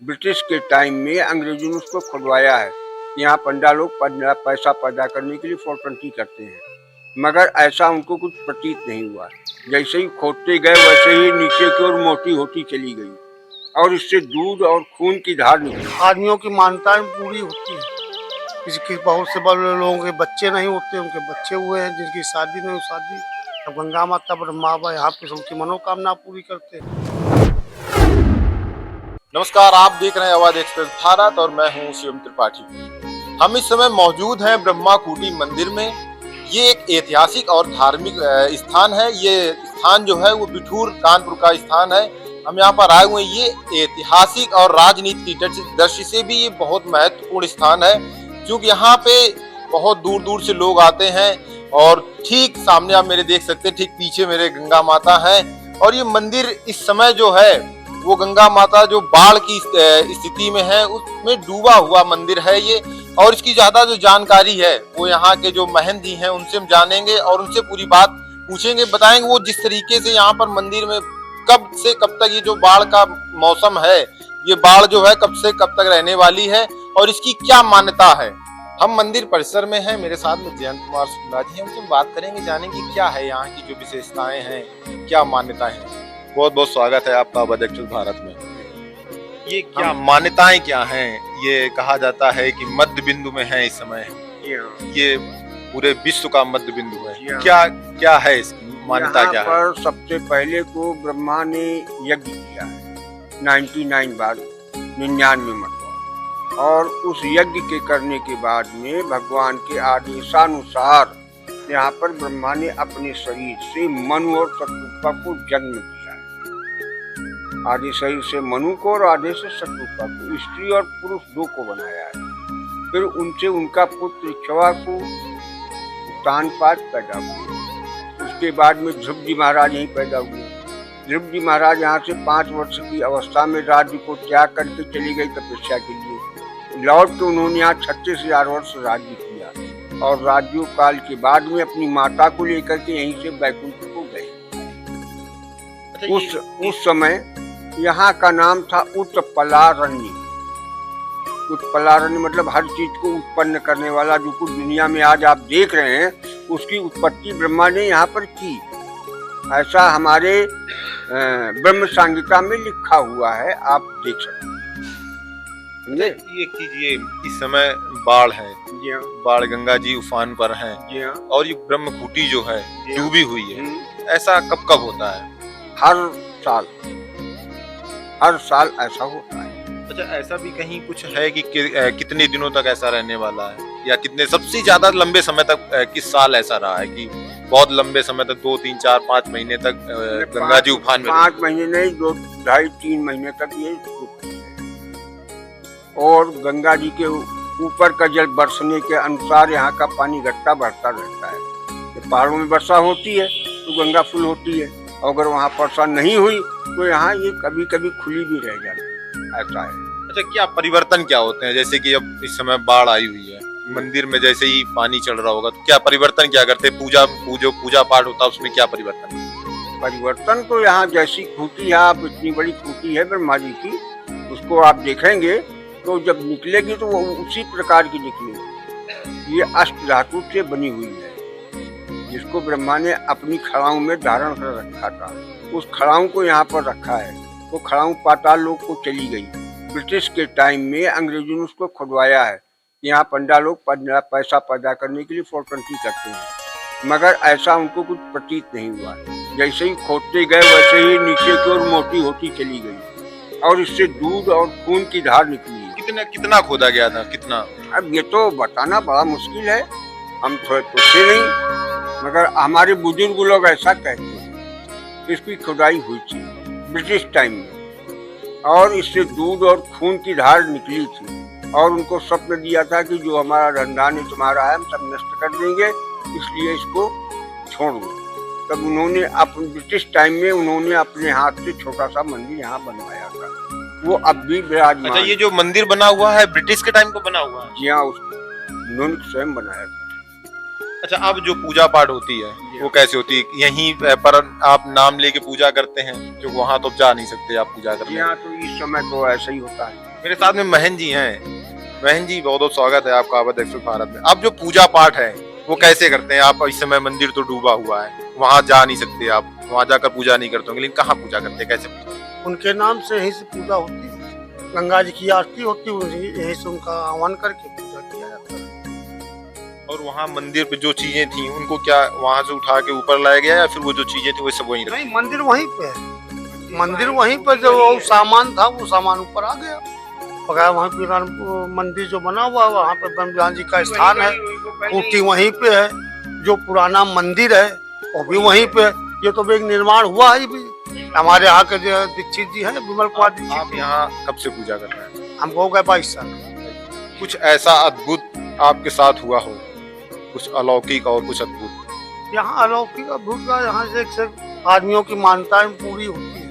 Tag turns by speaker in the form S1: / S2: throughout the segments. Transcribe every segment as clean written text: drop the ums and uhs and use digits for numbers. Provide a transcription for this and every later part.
S1: British के time में अंग्रेजों ने उसको खुदवाया है। यहाँ पंडा लोग पैसा पैदा करने के लिए 420 करते हैं, मगर ऐसा उनको कुछ प्रतीत नहीं हुआ। जैसे ही खोदते गए वैसे ही नीचे की ओर मोटी होती चली गई और इससे दूध और खून की धार निकली।
S2: आदमियों की मान्यताएं पूरी होती है। किसी बहुत से बड़े लोगों के बच्चे नहीं होते, उनके बच्चे हुए हैं, जिनकी शादी नहीं हुई शादी, अब गंगा माता ब्रह्मा बाबा यहाँ पे सबकी मनोकामना पूरी करते हैं।
S3: नमस्कार, आप देख रहे हैं आवाज एक्सप्रेस भारत और मैं हूं शिवम त्रिपाठी। हम इस समय मौजूद हैं ब्रह्मा खूंटी मंदिर में। ये एक ऐतिहासिक और धार्मिक स्थान है। ये स्थान जो है वो बिठूर कानपुर का स्थान है। हम यहाँ पर आए हुए हैं। ये ऐतिहासिक और राजनीतिक दृष्टि से भी ये बहुत महत्वपूर्ण स्थान है, क्योंकि यहाँ पे बहुत दूर दूर से लोग आते हैं। और ठीक सामने आप मेरे देख सकते हैं, ठीक पीछे मेरे गंगा माता है। और ये मंदिर इस समय जो है वो गंगा माता जो बाढ़ की स्थिति में है उसमें डूबा हुआ मंदिर है ये। और इसकी ज्यादा जो जानकारी है वो यहाँ के जो महंत जी हैं उनसे हम जानेंगे और उनसे पूरी बात पूछेंगे, बताएंगे वो जिस तरीके से यहाँ पर मंदिर में कब से कब तक ये जो बाढ़ का मौसम है, ये बाढ़ जो है कब से कब तक रहने वाली है और इसकी क्या मान्यता है। हम मंदिर परिसर में हैं, मेरे साथ में जयंत कुमार शुक्ला जी हैं, उनसे बात करेंगे, जानेंगे क्या है यहाँ की जो विशेषताएं हैं, क्या मान्यताएं हैं। बहुत बहुत स्वागत है आपका आवाज एक्सप्रेस भारत में। ये क्या मान्यताएं क्या हैं? ये कहा जाता है कि मध्य बिंदु में है इस समय, ये पूरे विश्व का मध्य बिंदु है। क्या क्या है इसकी मान्यता, क्या है?
S1: पर सबसे पहले को ब्रह्मा ने यज्ञ किया है 99 बार 99 मरतबा, और उस यज्ञ के करने के बाद में भगवान के आदेशानुसार यहाँ पर ब्रह्मा ने अपने शरीर से मनु और शत्रुपा को जन्म दिया। आधे शरीर से मनु को और आधे से शत्रुपा को, स्त्री और पुरुष दो को बनाया है। फिर उनसे उनका पुत्र इक्ष्वाकु उत्तानपाद पैदा हुए। उसके बाद में ध्रुव जी महाराज यहीं पैदा हुए। ध्रुव जी महाराज यहाँ से 5 वर्ष की अवस्था में राज्य को त्याग करके चली गई तपस्या के लिए। लौट के उन्होंने यहाँ 36,000 वर्ष राज्य किया और राज्य काल के बाद में अपनी माता को लेकर के यहीं से बैकुंठ को गए। उस समय यहाँ का नाम था उत्पलारण्य। उत्पलारण्य मतलब हर चीज को उत्पन्न करने वाला। जो कुछ दुनिया में आज आप देख रहे हैं उसकी उत्पत्ति ब्रह्मा ने यहाँ पर की, ऐसा हमारे ब्रह्म संहिता में लिखा हुआ है, आप देख सकते हैं।
S3: ये कीजिए, इस समय बाढ़ है, बाढ़ गंगा जी उफान पर हैं और ये ब्रह्म खूंटी जो है डूबी हुई है। ऐसा कब कब होता है?
S1: हर साल ऐसा होता है।
S3: अच्छा, ऐसा भी कहीं कुछ है कि कितने दिनों तक ऐसा रहने वाला है, या कितने सबसे ज्यादा लंबे समय तक किस साल ऐसा रहा है कि बहुत लंबे समय तक 2, 3, 4, 5 महीने तक गंगा जी उफान में?
S1: 5 महीने नहीं, 2, 2.5, 3 महीने तक ये रुकती है। और गंगा जी के ऊपर का जल बरसने के अनुसार यहाँ का पानी घटता बढ़ता रहता है। पहाड़ों में वर्षा होती है तो गंगा फुल होती है, और अगर वहाँ वर्षा नहीं हुई तो यहाँ ये कभी कभी खुली भी रह जाती है, ऐसा है।
S3: अच्छा, क्या परिवर्तन क्या होते हैं? जैसे कि अब इस समय बाढ़ आई हुई है, मंदिर में जैसे ही पानी चल रहा होगा तो क्या परिवर्तन क्या करते हैं? पूजा पाठ होता है उसमें क्या
S1: परिवर्तन तो यहाँ जैसी खूंटी है, आप इतनी बड़ी खूंटी है ब्रह्मा जी की, उसको आप देखेंगे तो जब निकलेगी तो वो उसी प्रकार की निकलेगी। ये अष्ट धातु से बनी हुई है, जिसको ब्रह्मा ने अपनी खड़ाऊ में धारण कर रखा था। उस खड़ाऊ को यहाँ पर रखा है। वो खड़ाऊ पाताल लोक को चली गई। ब्रिटिश के टाइम में अंग्रेजों ने उसको खुदवाया है। यहाँ पंडा लोग पैसा पैदा करने के लिए 420 करते हैं, मगर ऐसा उनको कुछ प्रतीत नहीं हुआ। जैसे ही खोदते गए वैसे ही नीचे की ओर मोटी होती चली गई और इससे दूध और खून की धार निकली।
S3: कितना खोदा गया था, कितना?
S1: अब ये तो बताना बड़ा मुश्किल है, हम थोड़े पूछे नहीं, मगर हमारे बुजुर्ग लोग ऐसा कहते हैं। इसकी खुदाई हुई थी ब्रिटिश टाइम में और इससे दूध और खून की धार निकली थी, और उनको स्वप्न दिया था कि जो हमारा धनधान्य तुम्हारा है हम सब नष्ट कर देंगे, इसलिए इसको छोड़ दो। तब उन्होंने अपने ब्रिटिश टाइम में उन्होंने अपने हाथ से छोटा सा मंदिर यहाँ बनवाया था, वो अब भी विराजमान।
S3: अच्छा, ये जो मंदिर बना हुआ है ब्रिटिश के टाइम को बना हुआ है?
S1: जी हाँ, उन्होंने स्वयं बनाया था।
S3: अच्छा, अब जो पूजा पाठ होती है वो कैसे होती है? यहीं पर आप नाम लेके पूजा करते हैं, जो वहां तो जा नहीं सकते आप पूजा करने?
S1: यहाँ तो इस समय तो ऐसा ही होता है।
S3: मेरे साथ में महन जी हैं। महन जी, बहुत बहुत स्वागत है आपका अवध एक्सप्रेस भारत में। अब जो पूजा पाठ है वो कैसे करते हैं आप? इस समय मंदिर तो डूबा हुआ है, वहां जा नहीं सकते आप, वहां जाकर पूजा नहीं करते होंगे, लेकिन कहाँ पूजा करते हैं, कैसे पूजा?
S2: उनके नाम से यहीं से पूजा होती है, गंगा जी की आरती होती है, यहीं से उनका आह्वान करके पूजा किया जाता है।
S3: और वहाँ मंदिर पे जो चीजें थी उनको क्या वहां से उठा के ऊपर लाया गया, या फिर वो जो चीजें थी वो सब वहीं रखी?
S2: नहीं, मंदिर वहीं पे है, मंदिर वहीं पर जो वो सामान था वो सामान ऊपर आ गया। बगैर वहाँ पे मंदिर जो बना हुआ है वहाँ पे ब्रह्मज्ञान जी का स्थान है, कुटी वहीं पे है, जो पुराना मंदिर है वो भी वहीं पे है। ये तो भी एक निर्माण हुआ है भी। हमारे यहाँ के जो दीक्षित जी हैं, विमल कुमार
S3: आप
S2: दीक्षित,
S3: यहाँ कब से पूजा कर रहे हैं?
S2: हमको हो गए 22 साल।
S3: कुछ ऐसा अद्भुत आपके साथ हुआ हो, कुछ अलौकिक और कुछ अद्भुत?
S2: यहाँ अलौकिक अद्भुत का यहाँ से आदमियों की मान्यताएं पूरी होती है।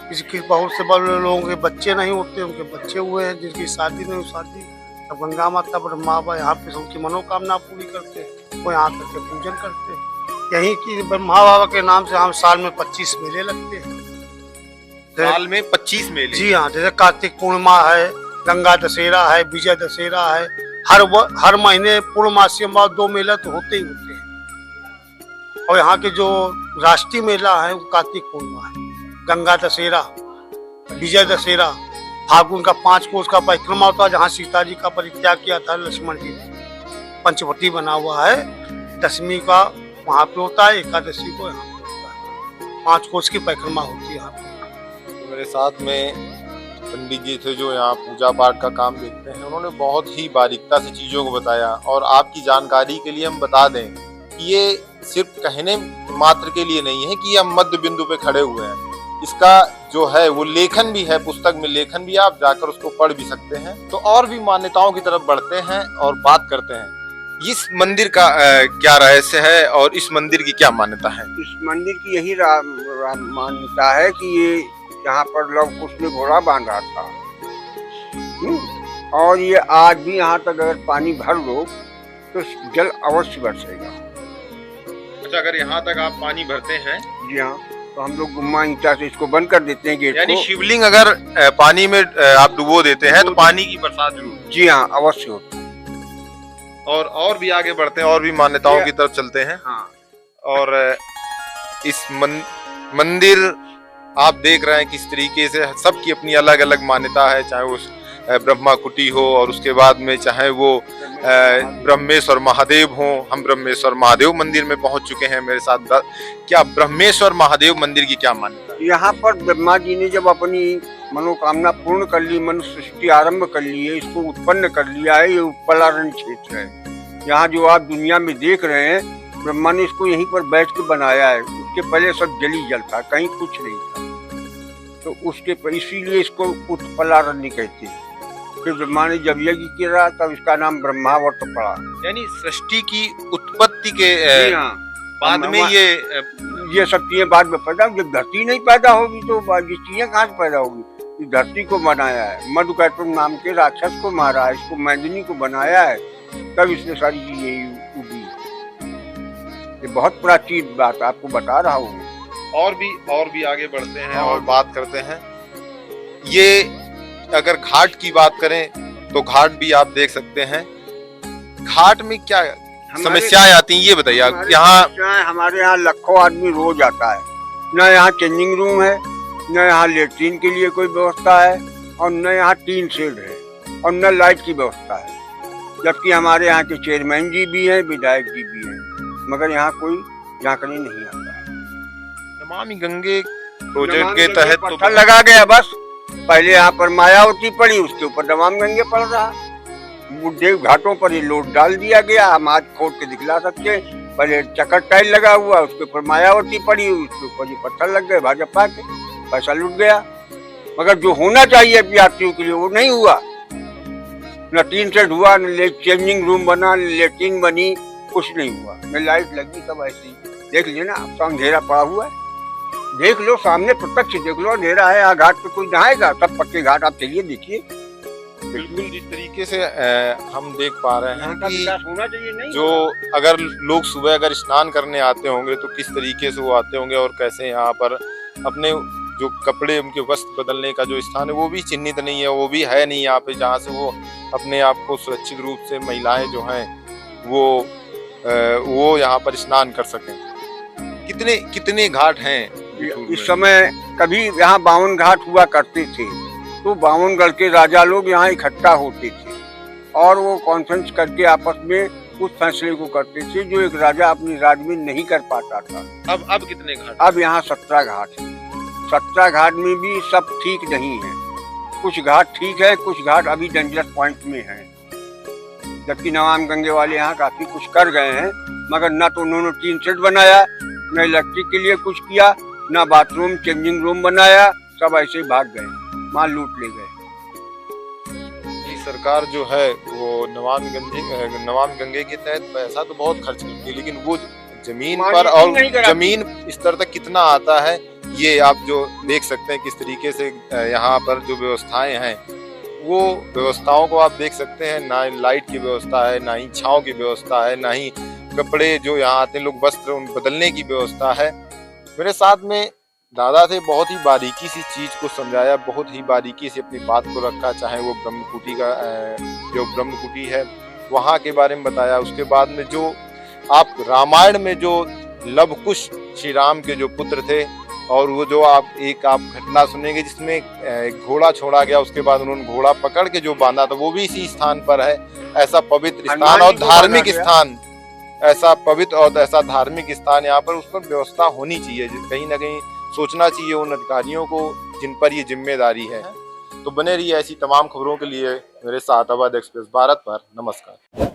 S2: किसी बहुत से बड़े लोगों के बच्चे नहीं होते, उनके बच्चे हुए हैं, जिनकी शादी नहीं हुई शादी, तब गंगा माता ब्रह्मा बाबा यहाँ पे उनकी मनोकामना पूरी करते हैं, वो यहाँ करके पूजन करते हैं। यहीं की ब्रह्मा बाबा के नाम से हम साल में 25 मेले लगते हैं।
S3: साल में 25 मेले?
S2: जी हाँ, जैसे कार्तिक पूर्णिमा है, गंगा दशहरा है, विजय दशहरा है, हर महीने पूर्णमासी में 2 मेला तो होते ही होते हैं। और यहाँ के जो राष्ट्रीय मेला है वो कार्तिक पूर्णिमा है, गंगा दशहरा, विजय दशहरा, फागुन का 5 कोस का परिक्रमा होता है, जहाँ सीता जी का परित्याग किया था लक्ष्मण जी ने, पंचवटी बना हुआ है। दशमी का वहाँ पे होता है, एकादशी को यहाँ पे होता है, 5 कोस की परिक्रमा होती है यहाँ पे।
S3: तो मेरे साथ में पंडित जी थे जो यहाँ पूजा पाठ का काम देखते हैं, उन्होंने बहुत ही बारीकता से चीजों को बताया। और आपकी जानकारी के लिए हम बता दें कि ये सिर्फ कहने मात्र के लिए नहीं है कि हम मध्य बिंदु पे खड़े हुए हैं। इसका जो है वो लेखन भी है, पुस्तक में लेखन भी, आप जाकर उसको पढ़ भी सकते हैं। तो और भी मान्यताओं की तरफ बढ़ते हैं और बात करते हैं। इस मंदिर का क्या रहस्य है और इस मंदिर की क्या मान्यता है?
S1: इस मंदिर की यही मान्यता है कि ये यहाँ पर लव कुश ने घोड़ा बांधा था। और ये आज भी यहाँ तक अगर पानी भर लो तो जल अवश्य बरसेगा।
S3: अच्छा, अगर यहाँ तक आप पानी भरते हैं?
S1: जी हाँ, तो हम लोग गुम्मा ईंटा से इसको बंद कर देते हैं गेट को।
S3: यानी शिवलिंग अगर पानी में आप डुबो देते हैं तो पानी की बरसात जरूर?
S1: जी हाँ, अवश्य होती है।
S3: और भी आगे बढ़ते हैं, और भी मान्यताओं की तरफ चलते हैं।
S1: हाँ।
S3: और इस मंदिर आप देख रहे हैं किस तरीके से सबकी अपनी अलग अलग मान्यता है, चाहे वो ब्रह्मा कुटी हो और उसके बाद में चाहे वो ब्रह्मेश्वर महादेव हो। हम ब्रह्मेश्वर महादेव मंदिर में पहुंच चुके हैं मेरे साथ। क्या ब्रह्मेश्वर महादेव मंदिर की क्या मान्यता?
S1: यहाँ पर ब्रह्मा जी ने जब अपनी मनोकामना पूर्ण कर ली, मनुष्य सृष्टि आरंभ कर ली है, इसको उत्पन्न कर लिया है। ये उपलारण्य क्षेत्र है। यहाँ जो आप दुनिया में देख रहे हैं, ब्रह्मा ने इसको यहीं पर बैठ के बनाया है। उसके पहले सब जल ही जल था, कहीं कुछ नहीं था। तो उसके इसीलिए इसको उत्पलारण्य कहते हैं। फिर ब्रह्मा ने जब यज्ञ किया तब इसका नाम ब्रह्मावर्त पड़ा।
S3: यानी सृष्टि की उत्पत्ति के बाद में
S1: ये सब चीजें बाद में पैदा, जब धरती नहीं पैदा होगी तो ये चीजें कहाँ से पैदा होगी? धरती को बनाया है, मधुकैटुर नाम के राक्षस को मारा है, इसको मैदिनी को बनाया है, तब इसने सारी चीजें उगी। ये बहुत प्राचीन बात आपको बता रहा हूँ।
S3: और भी आगे बढ़ते हैं और बात करते हैं। ये अगर घाट की बात करें तो घाट भी आप देख सकते हैं। घाट में क्या समस्याएं आती हैं ये बताइए। यहाँ
S1: हमारे यहाँ लाखों आदमी रोज आता है। न यहाँ चेंजिंग रूम है, न यहाँ लेट्रिन के लिए कोई व्यवस्था है, और न यहाँ टीन शेड है, और न लाइट की व्यवस्था है। जबकि हमारे यहाँ के चेयरमैन जी भी हैं, विधायक जी भी हैं, मगर यहाँ कोई झांकने नहीं आता है।
S3: नमामि गंगे प्रोजेक्ट के तहत तो
S1: पत्थर लगा गया बस। पहले यहाँ पर मायावती पड़ी, उसके ऊपर नमामि गंगे पड़ रहा। बुढ़े घाटों पर ये लोड डाल दिया गया। हम आज खोद के दिखला सकते हैं। पहले चक्कर टाइल लगा हुआ, उसके ऊपर मायावती पड़ी, उसके ऊपर ये पत्थर लग गए भाजपा के, पैसा लूट गया। मगर जो होना चाहिए यात्रियों के लिए वो नहीं हुआ। न टीन सेट हुआ, न चेंजिंग रूम बना, न लेट्रिन बनी, कुछ नहीं हुआ, न लाइट लगी। सब ऐसे ही देख लेना, अब तो अंधेरा पड़ा हुआ है। देख लो, सामने प्रत्यक्ष देख लो, अंधेरा है। यहाँ घाट पे कोई नहाएगा? सब पक्के घाट, आप चलिए देखिए।
S3: बिल्कुल जिस तरीके से हम देख पा रहे हैं
S1: यहाँ का
S3: कि
S1: विकास होना चाहिए, नहीं
S3: जो अगर लोग सुबह अगर स्नान करने आते होंगे तो किस तरीके से वो आते होंगे और कैसे यहाँ पर अपने जो कपड़े उनके वस्त्र बदलने का जो स्थान है वो भी चिन्हित नहीं है, वो भी है नहीं यहाँ पे जहाँ से वो अपने आप को सुरक्षित रूप से महिलाएं जो हैं वो यहाँ पर स्नान कर सकें। कितने कितने घाट हैं
S1: इस समय? कभी यहाँ 52 घाट हुआ करते थे, तो 52 गढ़ के राजा लोग यहाँ इकट्ठा होते थे और वो कॉन्फ्रेंस करके आपस में उस फैसले को करते थे जो एक राजा अपनी राज में नहीं कर पाता था।
S3: अब कितने घाट?
S1: अब यहाँ 17 घाट है। 17 घाट में भी सब ठीक नहीं है, कुछ घाट ठीक है, कुछ घाट अभी डेंजरस पॉइंट में है। जबकि नमामि गंगे वाले यहाँ काफी कुछ कर गए हैं, मगर न तो उन्होंने टीन शेड बनाया, न इलेक्ट्रिक के लिए कुछ किया, न बाथरूम चेंजिंग रूम बनाया, सब ऐसे ही भाग गए, माल लूट ले गए।
S3: ये सरकार जो है वो नमामि गंगे के तहत पैसा तो बहुत खर्च करती है, लेकिन वो जमीन पर और जमीन स्तर तक कितना आता है ये आप जो देख सकते हैं। किस तरीके से यहाँ पर जो व्यवस्थाएं हैं वो व्यवस्थाओं को आप देख सकते हैं, ना लाइट की व्यवस्था है, ना ही छांव की व्यवस्था है, ना ही कपड़े जो यहाँ आते हैं लोग वस्त्र उन बदलने की व्यवस्था है। मेरे साथ में दादा थे, बहुत ही बारीकी से चीज को समझाया, बहुत ही बारीकी से अपनी बात को रखा, चाहे वो ब्रह्मकुटी का जो ब्रह्मकुटी है वहाँ के बारे में बताया। उसके बाद में जो आप रामायण में जो लव कुश श्री राम के जो पुत्र थे और वो जो आप घटना सुनेंगे जिसमें एक घोड़ा छोड़ा गया, उसके बाद उन्होंने घोड़ा पकड़ के जो बांधा था वो भी इसी स्थान पर है। ऐसा पवित्र स्थान और धार्मिक स्थान, ऐसा पवित्र और ऐसा धार्मिक स्थान यहाँ पर, उस पर व्यवस्था होनी चाहिए। कहीं ना कहीं सोचना चाहिए उन अधिकारियों को जिन पर ये जिम्मेदारी है। तो बने रहिए ऐसी तमाम खबरों के लिए मेरे साथ अवध एक्सप्रेस भारत पर। नमस्कार।